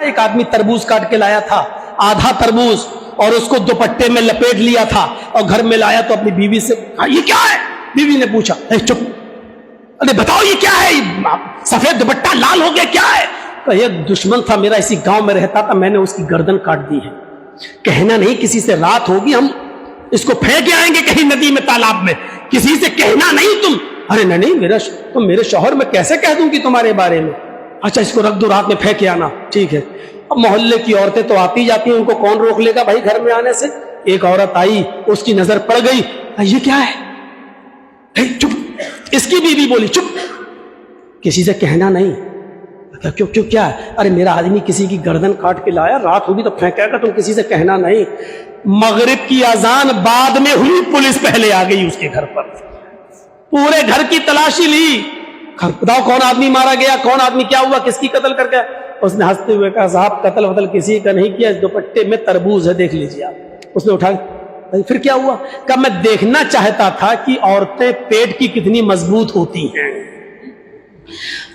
ایک آدمی تربوز کاٹ کے لایا تھا، آدھا تربوز، اور اس کو دوپٹے میں لپیٹ لیا تھا اور گھر میں لایا تو اپنی بیوی سے کہا یہ کیا ہے؟ بیوی نے پوچھا چپ، ارے بتاؤ یہ کیا ہے؟ سفید دوپٹہ لال ہو گیا، کیا ہے؟ یہ دشمن تھا میرا، اسی گاؤں میں رہتا تھا، میں نے اس کی گردن کاٹ دی ہے، کہنا نہیں کسی سے، رات ہوگی ہم اس کو پھینک آئیں گے کہیں ندی میں تالاب میں، کسی سے کہنا نہیں تم۔ ارے نہیں تم میرے شوہر میں کیسے کہہ دوں گی تمہارے بارے میں؟ اچھا اس کو رکھ دو، رات میں پھینک آنا، ٹھیک ہے۔ اب محلے کی عورتیں تو آتی جاتی ہیں، ان کو کون روک لے گا بھائی گھر میں آنے سے؟ ایک عورت آئی، اس کی نظر پڑ گئی، یہ کیا ہے؟ چپ، اس کی بیوی بولی چپ، کسی سے کہنا نہیں۔ کیوں کیا ہے؟ ارے میرا آدمی کسی کی گردن کاٹ کے لایا، رات ہوگی تو پھینکے گا، تم کسی سے کہنا نہیں۔ مغرب کی اذان بعد میں ہوئی، پولیس پہلے آ گئی اس کے گھر پر، پورے گھر کی تلاشی لی، بتاؤ کون آدمی مارا گیا، کون آدمی کیا ہوا، کس کی قتل کر کے؟ اس نے ہنستے ہوئے کہا صاحب قتل وتل کسی کا نہیں کیا، اس دوپٹے میں تربوز ہے دیکھ لیجیے آپ۔ اس نے اٹھا، پھر کیا ہوا؟ کہ میں دیکھنا چاہتا تھا کہ عورتیں پیٹ کی کتنی مضبوط ہوتی ہیں،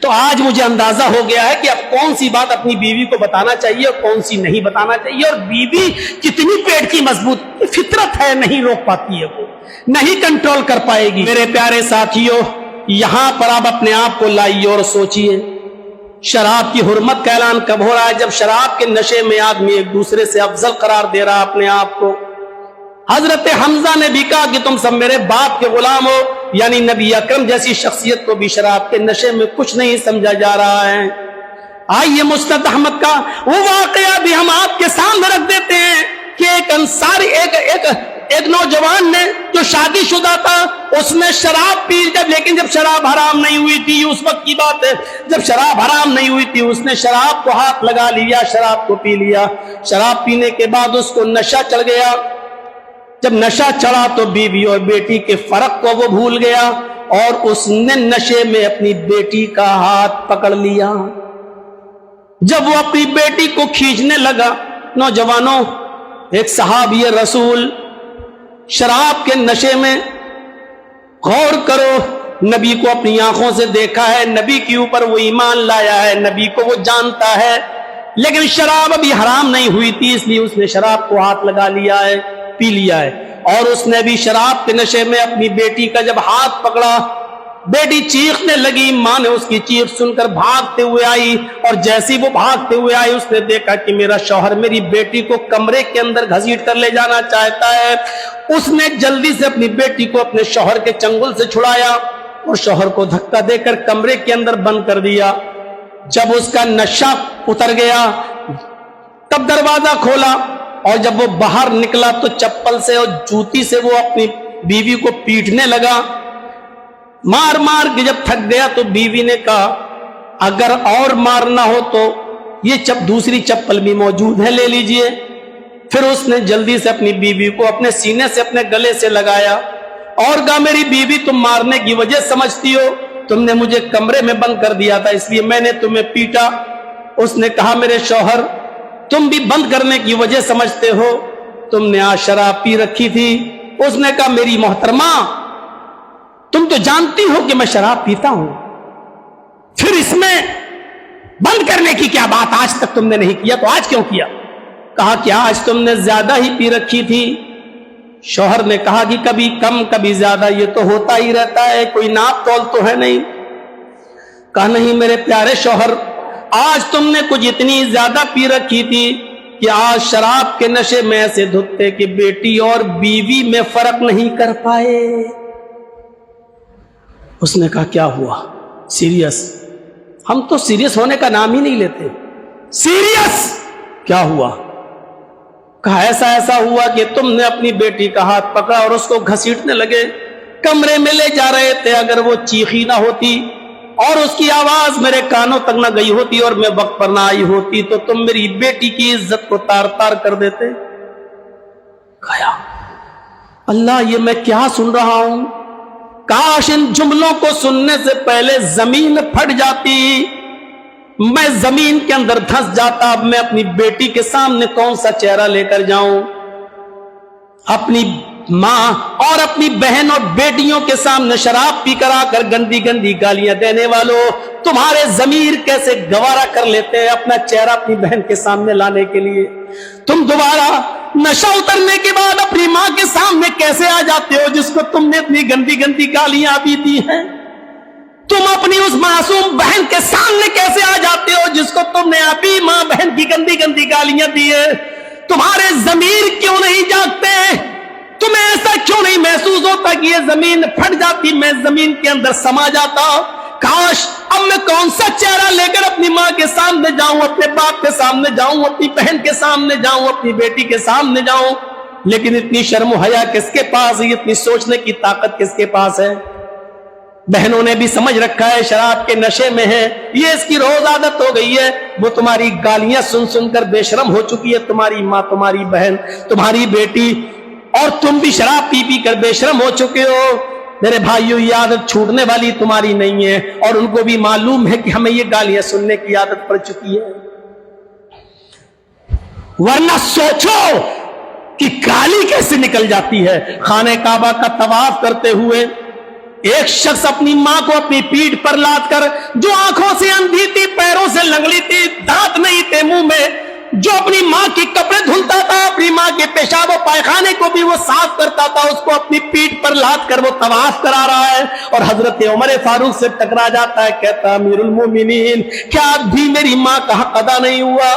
تو آج مجھے اندازہ ہو گیا ہے کہ اب کون سی بات اپنی بیوی کو بتانا چاہیے اور کون سی نہیں بتانا چاہیے، اور بیوی کتنی پیٹ کی مضبوط، فطرت ہے، نہیں روک پاتی ہے، وہ نہیں کنٹرول کر پائے گی۔ میرے پیارے ساتھیوں، یہاں پر آپ اپنے آپ کو لائیے اور سوچئے، شراب کی حرمت کا اعلان کب ہو رہا ہے؟ جب شراب کے نشے میں آدمی ایک دوسرے سے افضل قرار دے رہا اپنے آپ کو۔ حضرت حمزہ نے بھی کہا کہ تم سب میرے باپ کے غلام ہو، یعنی نبی اکرم جیسی شخصیت کو بھی شراب کے نشے میں کچھ نہیں سمجھا جا رہا ہے۔ آئیے مسند احمد کا وہ واقعہ بھی ہم آپ کے سامنے رکھ دیتے ہیں کہ ایک انصاری ایک نوجوان نے جو شادی شدہ تھا، اس نے شراب پی، لیکن جب شراب حرام نہیں ہوئی تھی، اس وقت کی بات ہے جب شراب حرام نہیں ہوئی تھی، اس نے شراب کو ہاتھ لگا لیا، شراب کو پی لیا۔ شراب پینے کے بعد اس کو نشہ چڑھ گیا، جب نشہ چڑھا تو بیوی اور بیٹی کے فرق کو وہ بھول گیا، اور اس نے نشے میں اپنی بیٹی کا ہاتھ پکڑ لیا۔ جب وہ اپنی بیٹی کو کھینچنے لگا، نوجوانوں، ایک صحابی رسول شراب کے نشے میں، غور کرو، نبی کو اپنی آنکھوں سے دیکھا ہے، نبی کے اوپر وہ ایمان لایا ہے، نبی کو وہ جانتا ہے، لیکن شراب ابھی حرام نہیں ہوئی تھی، اس لیے اس نے شراب کو ہاتھ لگا لیا ہے، پی لیا ہے۔ اور اس نے بھی شراب کے نشے میں اپنی بیٹی کا جب ہاتھ پکڑا، بیٹی چیخنے لگی، ماں نے اس کی چیخ سن کر بھاگتے ہوئے آئی، اور جیسی وہ بھاگتے ہوئے آئی، اس نے دیکھا کہ میرا شوہر میری بیٹی کو کمرے کے اندر گھسیٹ کر لے جانا چاہتا ہے۔ اس نے جلدی سے اپنی بیٹی کو اپنے شوہر کے چنگل سے چھڑایا اور شوہر کو دھکا دے کر کمرے کے اندر بند کر دیا۔ جب اس کا نشہ اتر گیا تب دروازہ کھولا، اور جب وہ باہر نکلا تو چپل سے اور جوتی سے وہ اپنی بیوی کو پیٹنے لگا، مار مار کے جب تھک گیا تو بیوی نے کہا اگر اور مارنا ہو تو یہ دوسری چپل بھی موجود ہے، لے لیجئے۔ پھر اس نے جلدی سے اپنی بیوی کو اپنے سینے سے اپنے گلے سے لگایا اور کہا میری بیوی تم مارنے کی وجہ سمجھتی ہو، تم نے مجھے کمرے میں بند کر دیا تھا اس لیے میں نے تمہیں پیٹا۔ اس نے کہا میرے شوہر تم بھی بند کرنے کی وجہ سمجھتے ہو، تم نے آج شراب پی رکھی تھی۔ اس نے کہا میری محترمہ تم تو جانتی ہو کہ میں شراب پیتا ہوں، پھر اس میں بند کرنے کی کیا بات؟ آج تک تم نے نہیں کیا تو آج کیوں کیا؟ کہا کہ آج تم نے زیادہ ہی پی رکھی تھی۔ شوہر نے کہا کہ کبھی کم کبھی زیادہ یہ تو ہوتا ہی رہتا ہے، کوئی ناپ تول تو ہے نہیں۔ کہا نہیں میرے پیارے شوہر، آج تم نے کچھ اتنی زیادہ پی رکھی تھی کہ آج شراب کے نشے میں ایسے دھتے کہ بیٹی اور بیوی میں فرق نہیں کر پائے۔ اس نے کہا کیا ہوا؟ سیریس؟ ہم تو سیریس ہونے کا نام ہی نہیں لیتے۔ سیریس کیا ہوا؟ کہا ایسا ہوا کہ تم نے اپنی بیٹی کا ہاتھ پکڑا اور اس کو گھسیٹنے لگے، کمرے میں لے جا رہے تھے، اگر وہ چیخی نہ ہوتی اور اس کی آواز میرے کانوں تک نہ گئی ہوتی اور میں وقت پر نہ آئی ہوتی تو تم میری بیٹی کی عزت کو تار تار کر دیتے۔ کہا اللہ یہ میں کیا سن رہا ہوں، کاش ان جملوں کو سننے سے پہلے زمین پھٹ جاتی، میں زمین کے اندر دھنس جاتا۔ اب میں اپنی بیٹی کے سامنے کون سا چہرہ لے کر جاؤں؟ اپنی ماں اور اپنی بہن اور بیٹیوں کے سامنے شراب پی کر آ کر گندی گندی گالیاں دینے والوں، تمہارے ضمیر کیسے گوارا کر لیتے ہیں اپنا چہرہ اپنی بہن کے سامنے لانے کے لیے؟ تم دوبارہ نشہ اترنے کے بعد اپنی ماں کے سامنے کیسے آ جاتے ہو جس کو تم نے اتنی گندی گندی گالیاں بھی دی ہیں؟ تم اپنی اس معصوم بہن کے سامنے کیسے آ جاتے ہو جس کو تم نے ابھی ماں بہن کی گندی گندی گالیاں دی ہیں؟ تمہارے ضمیر کیوں نہیں جاگتے؟ تمہیں ایسا کیوں نہیں محسوس ہوتا کہ یہ زمین پھٹ جاتی، میں زمین کے اندر سما جاتا؟ کاش اب میں کون سا چہرہ لے کر اپنی ماں کے سامنے جاؤں، اپنے باپ کے سامنے جاؤں، اپنی بہن کے سامنے جاؤں، اپنی بیٹی کے سامنے جاؤں؟ لیکن اتنی شرم و حیا کس کے پاس ہے؟ اتنی سوچنے کی طاقت کس کے پاس ہے؟ بہنوں نے بھی سمجھ رکھا ہے شراب کے نشے میں ہے، یہ اس کی روز عادت ہو گئی ہے، وہ تمہاری گالیاں سن سن کر بے شرم ہو چکی ہے، تمہاری ماں، تمہاری بہن، تمہاری بیٹی، اور تم بھی شراب پی پی کر بے شرم ہو چکے ہو۔ میرے بھائیو، یہ عادت چھوٹنے والی تمہاری نہیں ہے، اور ان کو بھی معلوم ہے کہ ہمیں یہ گالیاں سننے کی عادت پڑ چکی ہے۔ ورنہ سوچو کہ گالی کیسے نکل جاتی ہے۔ خانہ کعبہ کا طواف کرتے ہوئے ایک شخص اپنی ماں کو اپنی پیٹھ پر لاد کر، جو آنکھوں سے اندھی تھی، پیروں سے لنگڑی تھی، دانت نہیں تھے منہ میں، جو اپنی ماں کے کپڑے دھلتا تھا، اپنی ماں کے پیشاب و پائخانے کو بھی وہ صاف کرتا تھا، اس کو اپنی پیٹھ پر لاد کر وہ طواف کرا رہا ہے، اور حضرت عمر فاروق سے ٹکرا جاتا ہے، کہتا امیر المومنین، کیا اب بھی میری ماں کا حق ادا نہیں ہوا؟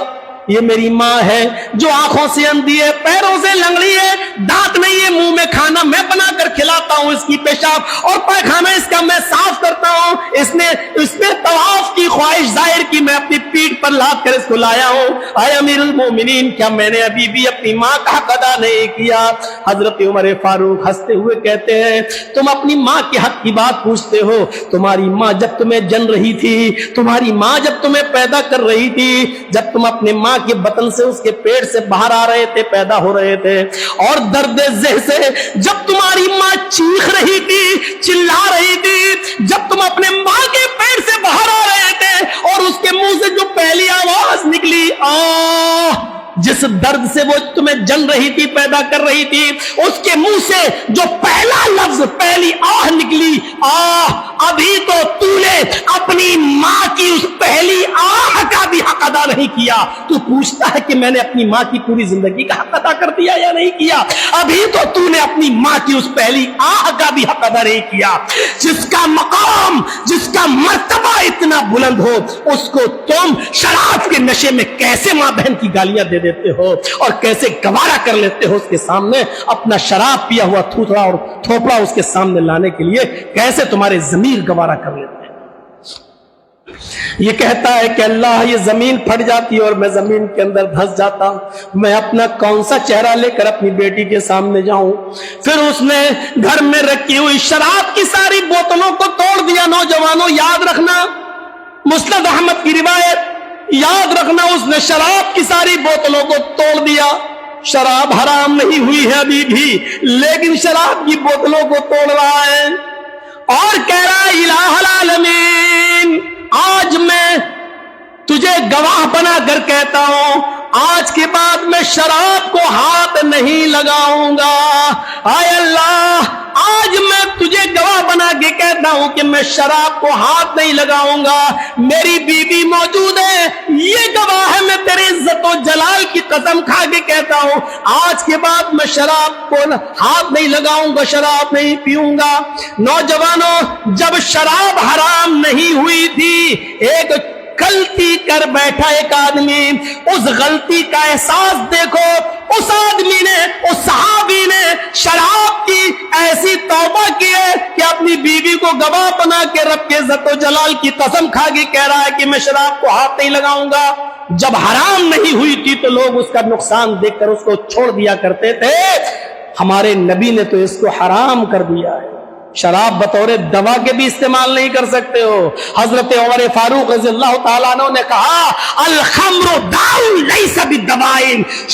یہ میری ماں ہے جو آنکھوں سے اندھی ہے، پیروں سے لنگڑی ہے، دانت نہیں ہے منہ میں، کھانا میں بنا کر کھلاتا ہوں، اس کی پیشاب اور پائخانہ اس کا میں صاف کرتا ہوں، اس نے طواف کی خواہش ظاہر کی، میں اپنی پیٹھ پر لاد کر اس کو لایا ہوں، اے امیر المومنین، کیا میں نے ابھی بھی اپنی ماں کا حق ادا نہیں کیا؟ حضرت عمر فاروق ہنستے ہوئے کہتے ہیں، تم اپنی ماں کے حق کی بات پوچھتے ہو؟ تمہاری ماں جب تمہیں جن رہی تھی، تمہاری ماں جب تمہیں پیدا کر رہی تھی، جب تم اپنے ماں کے بطن سے، اس کے پیٹ سے باہر آ رہے تھے، پیدا ہو رہے تھے، اور درد ذہ سے جب تمہاری ماں چیخ رہی تھی، چلا رہی تھی، جب تم اپنے ماں کے پیٹ سے باہر آ رہے تھے، اور اس کے منہ سے جو پہلی آواز نکلی، جس درد سے وہ تمہیں جن رہی تھی، پیدا کر رہی تھی، اس کے منہ سے جو پہلا لفظ، پہلی آہ نکلی، ابھی تو تو نے اپنی ماں کی اس پہلی آہ کا بھی حق ادا نہیں کیا۔ تو پوچھتا ہے کہ میں نے اپنی ماں کی پوری زندگی کا حق ادا کر دیا یا نہیں کیا؟ ابھی تو نے اپنی ماں کی اس پہلی آہ کا بھی حق ادا نہیں کیا۔ جس کا مقام، جس کا مرتبہ اتنا بلند ہو، اس کو تم شراب کے نشے میں کیسے ماں بہن کی گالیاں دے دیتے ہو، اور کیسے گوارا کر لیتے ہو اس کے سامنے اپنا شراب پیا ہوا تھوتڑا اور تھوپڑا اس کے سامنے لانے کے لیے، کیسے تمہارے ضمیر گوارا کر لیتے ہیں؟ یہ کہتا ہے کہ اللہ، یہ زمین پھٹ جاتی اور میں زمین کے اندر دھس جاتا، میں اپنا کون سا چہرہ لے کر اپنی بیٹی کے سامنے جاؤں؟ پھر اس نے گھر میں رکھی ہوئی شراب کی ساری بوتلوں کو توڑ دیا۔ نوجوانوں یاد رکھنا، مسند احمد کی روایت یاد رکھنا، اس نے شراب کی ساری بوتلوں کو توڑ دیا۔ شراب حرام نہیں ہوئی ہے ابھی بھی، لیکن شراب کی بوتلوں کو توڑ رہا ہے اور کہہ رہا ہے الہ العالمین، آج میں تجھے گواہ بنا کر کہتا ہوں، آج کے بعد میں شراب کو ہاتھ نہیں لگاؤں گا۔ اے اللہ، آج میں تجھے گواہ بنا کے کہتا ہوں کہ میں شراب کو ہاتھ نہیں لگاؤں گا۔ میری بیوی موجود ہے، یہ گواہ ہے، میں تیرے عزت و جلال کی قسم کھا کے کہتا ہوں، آج کے بعد میں شراب کو ہاتھ نہیں لگاؤں گا، شراب نہیں پیوں گا۔ نوجوانوں، جب شراب حرام نہیں ہوئی تھی، ایک غلطی کر بیٹھا ایک آدمی، اس غلطی کا احساس دیکھو، اس آدمی نے، اس صحابی نے شراب کی ایسی توبہ کی ہے کہ اپنی بیوی کو گواہ بنا کے رب کے عزت و جلال کی قسم کھا کے کہہ رہا ہے کہ میں شراب کو ہاتھ نہیں لگاؤں گا۔ جب حرام نہیں ہوئی تھی تو لوگ اس کا نقصان دیکھ کر اس کو چھوڑ دیا کرتے تھے، ہمارے نبی نے تو اس کو حرام کر دیا ہے۔ شراب بطور دوا کے بھی استعمال نہیں کر سکتے ہو۔ حضرت عمر فاروق رضی اللہ تعالیٰ عنہ نے کہا، الخمر داء لیس بدواء،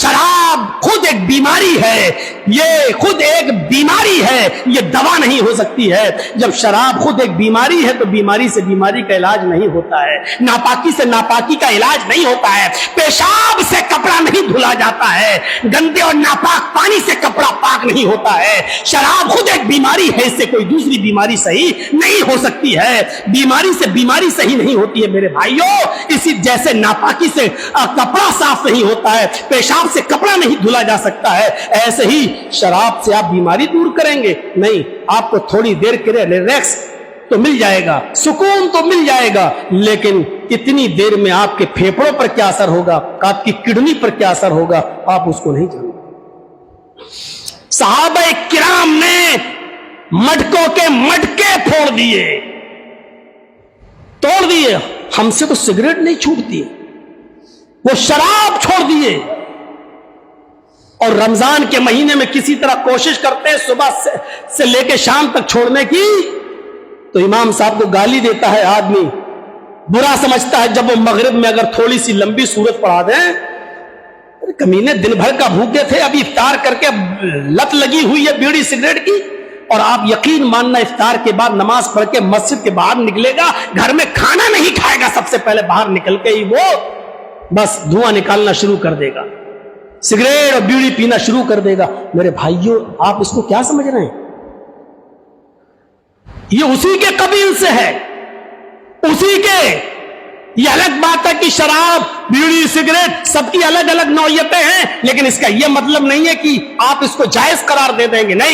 شراب خود ایک بیماری ہے، یہ خود ایک بیماری ہے، یہ دوا نہیں ہو سکتی ہے۔ جب شراب خود ایک بیماری ہے تو بیماری سے بیماری کا علاج نہیں ہوتا ہے، ناپاکی سے ناپاکی کا علاج نہیں ہوتا ہے، پیشاب سے کپڑا نہیں دھلا جاتا ہے, گندے اور ناپاک پانی سے کپڑا پاک نہیں ہوتا ہے. شراب خود ایک بیماری ہے, اس سے کوئی دوسری بیماری صحیح نہیں ہو سکتی ہے. بیماری سے بیماری صحیح نہیں ہوتی ہے میرے بھائیوں. اسی جیسے ناپاکی سے کپڑا صاف نہیں ہوتا ہے, پیشاب سے کپڑا نہیں دھلا جا سکتا ہے, ایسے ہی شراب سے آپ بیماری دور کریں گے نہیں. آپ کو تھوڑی دیر کے لیے ریلیکس تو مل جائے گا, سکون تو مل جائے گا, لیکن اتنی دیر میں آپ کے پھیپھڑوں پر کیا اثر ہوگا, آپ کی کڈنی پر کیا اثر ہوگا, آپ اس کو نہیں جانتے. صحابہ کرام نے مٹکوں کے مٹکے پھوڑ دیے, توڑ دیے. ہم سے تو سگریٹ نہیں چھوٹتی, وہ شراب چھوڑ دیے. اور رمضان کے مہینے میں کسی طرح کوشش کرتے ہیں صبح سے لے کے شام تک چھوڑنے کی, تو امام صاحب کو گالی دیتا ہے آدمی, برا سمجھتا ہے جب وہ مغرب میں اگر تھوڑی سی لمبی سورت پڑھا دیں. کمینے دن بھر کا بھوکے تھے, ابھی افطار کر کے لت لگی ہوئی ہے بیڑی سگریٹ کی, اور آپ یقین ماننا افطار کے بعد نماز پڑھ کے مسجد کے باہر نکلے گا, گھر میں کھانا نہیں کھائے گا, سب سے پہلے باہر نکل کے ہی وہ بس دھواں نکالنا شروع کر دے گا, سگریٹ اور بیڑی پینا شروع کر دے گا. میرے بھائیوں, آپ اس کو کیا سمجھ رہے ہیں؟ یہ اسی کے قبیل سے ہے, اسی کے. یہ الگ بات ہے کہ شراب, بیڑی, سگریٹ سب کی الگ الگ نوعیتیں ہیں, لیکن اس کا یہ مطلب نہیں ہے کہ آپ اس کو جائز قرار دے دیں گے, نہیں.